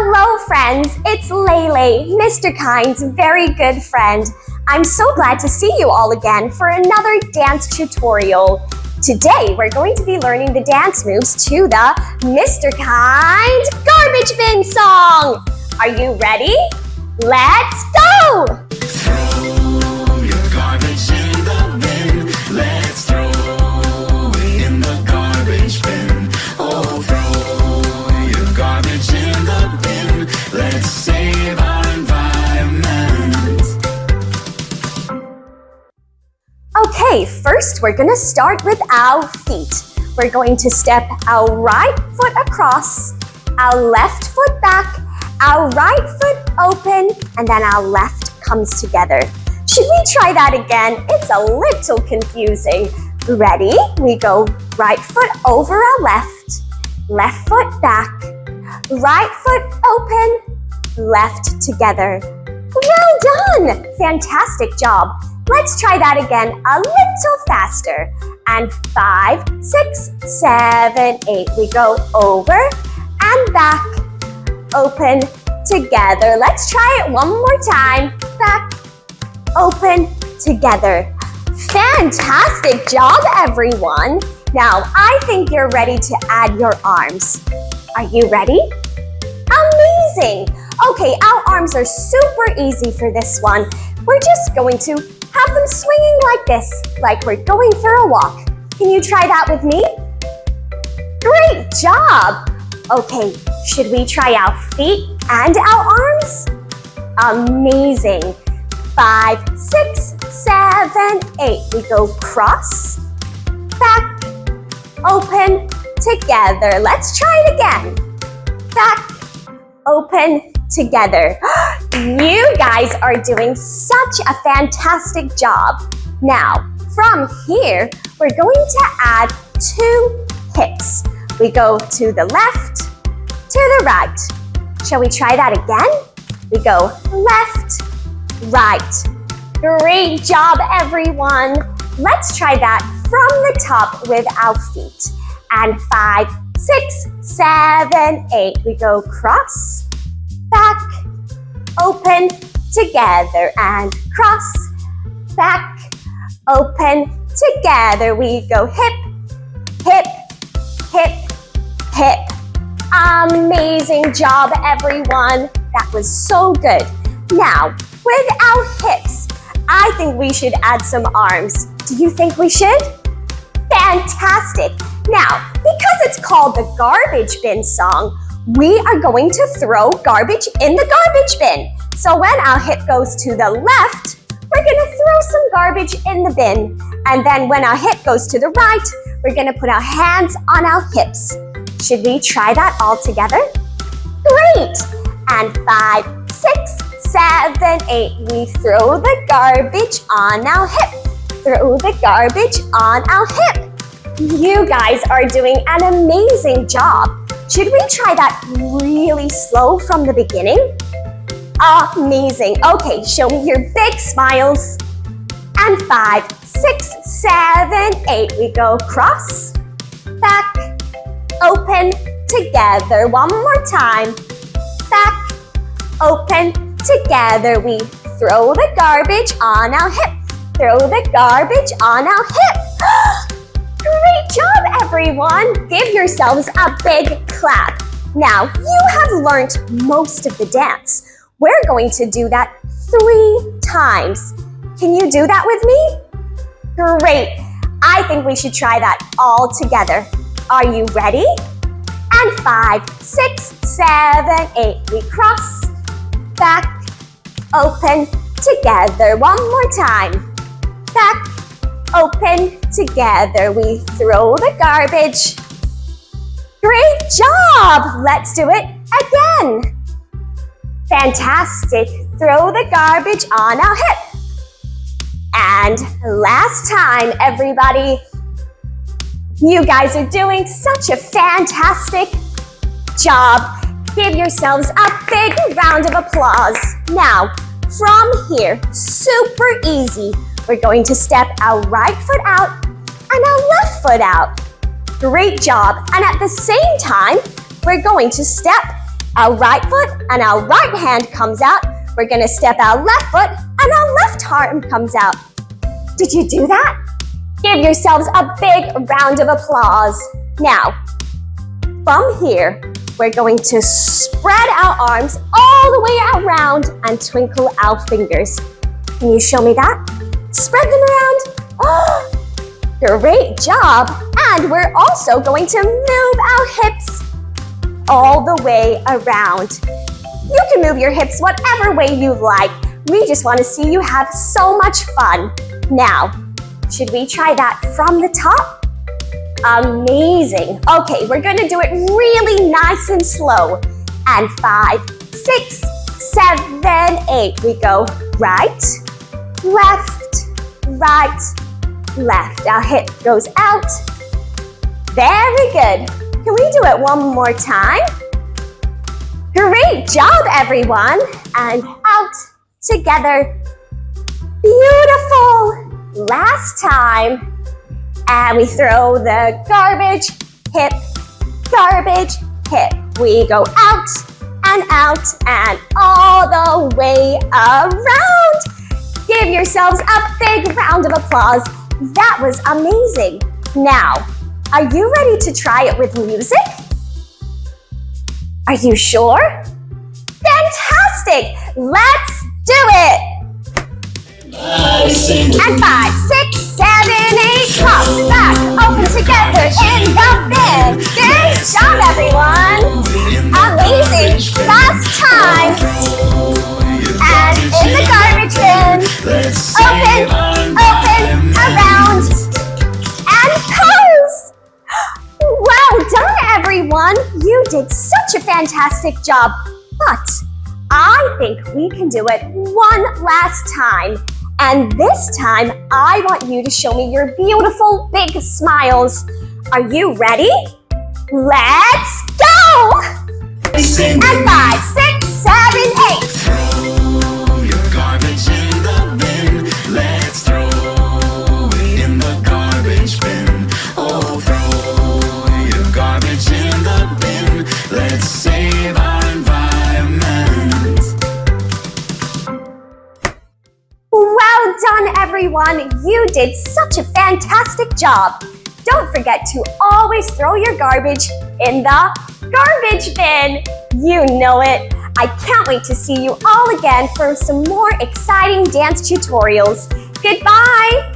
Hello friends, it's Lele, Mr. Kind's very good friend. I'm so glad to see you all again for another dance tutorial. Today we're going to be learning the dance moves to the Mr. Kind Garbage Bin song. Are you ready? Let's go! Throw your garbage in the bin. Let's throw it in the garbage bin. Oh, throw your garbage in the bin. Let's save our environment. Okay, first we're gonna start with our feet. We're going to step our right foot across, our left foot back, our right foot open, and then our left comes together. Should we try that again? It's a little confusing. Ready? We go right foot over our left foot back, right foot open, left together. Well done! Fantastic job. Let's try that again a little faster. And 5, 6, 7, 8. We go over and back, open, together. Let's try it one more time. Back, open, together. Fantastic job, everyone. Now, I think you're ready to add your arms. Are you ready? Amazing. Okay, our arms are super easy for this one. We're just going to have them swinging like this, like we're going for a walk. Can you try that with me? Great job. Okay, should we try our feet and our arms? Amazing. 5, 6, 7, 8. We go cross, back, open, together. Let's try it again. Back, open, together. You guys are doing such a fantastic job. Now, from here, we're going to add 2 hips. We go to the left, to the right. Shall we try that again? We go left, right. Great job, everyone. Let's try that from the top with our feet. And 5, 6, 7, 8. We go cross, back, open, together, and cross, back, open, together. We go hip, hip, hip, hip. Amazing job, everyone. That was so good. Now, with our hips, I think we should add some arms. Do you think we should? Fantastic. Now, because it's called the Garbage Bin song, we are going to throw garbage in the garbage bin. So when our hip goes to the left, we're gonna throw some garbage in the bin. And then when our hip goes to the right, we're gonna put our hands on our hips. Should we try that all together? Great! And 5, 6, 7, 8. We throw the garbage on our hip. Throw the garbage on our hip. You guys are doing an amazing job. Should we try that really slow from the beginning? Amazing. Okay, show me your big smiles. And 5, 6, 7, 8. We go cross, back, open, together. One more time. Back, open, together. We throw the garbage on our hip. Throw the garbage on our hip. Great job, everyone. Give yourselves a big clap. Now, you have learned most of the dance. We're going to do that 3 times. Can you do that with me? Great. I think we should try that all together. Are you ready? And 5, 6, 7, 8. We cross, back, open, together. One more time. Back, open, together. We throw the garbage. Great job! Let's do it again. Fantastic. Throw the garbage on our hip. And last time, everybody. You guys are doing such a fantastic job. Give yourselves a big round of applause. Now, from here, super easy. We're going to step our right foot out and our left foot out. Great job. And at the same time, we're going to step Our right foot and our right hand comes out. We're gonna step our left foot and our left arm comes out. Did you do that? Give yourselves a big round of applause. Now, from here, we're going to spread our arms all the way around and twinkle our fingers. Can you show me that? Spread them around. Oh, great job. And we're also going to move our hips all the way around. You can move your hips whatever way you like. We just want to see you have so much fun. Now, should we try that from the top? Amazing. Okay, we're gonna do it really nice and slow. And 5, 6, 7, 8. We go right, left, right, left. Our hip goes out. Very good. Can we do it one more time? Great job, everyone. And out together. Beautiful. Last time. And we throw the garbage, hip, garbage, hip. We go out and all the way around. Give yourselves a big round of applause. That was amazing. Now, are you ready to try it with music? Are you sure? Fantastic! Let's do it! And 5, 6, 7, 8, cross, back, open together in the bin. Good job, everyone. Amazing. Last time. And in the garbage bin. Open, around, and pose. Well done, everyone. You did such a fantastic job. But I think we can do it one last time. And this time, I want you to show me your beautiful big smiles. Are you ready? Let's go! And 5, 6, 7, 8. Throw your garbage in the bin. Let's throw it in the garbage bin. Oh, throw your garbage in the bin. Let's save our environment. Well done, everyone. You did such a fantastic job. Don't forget to always throw your garbage in the garbage bin. You know it. I can't wait to see you all again for some more exciting dance tutorials. Goodbye.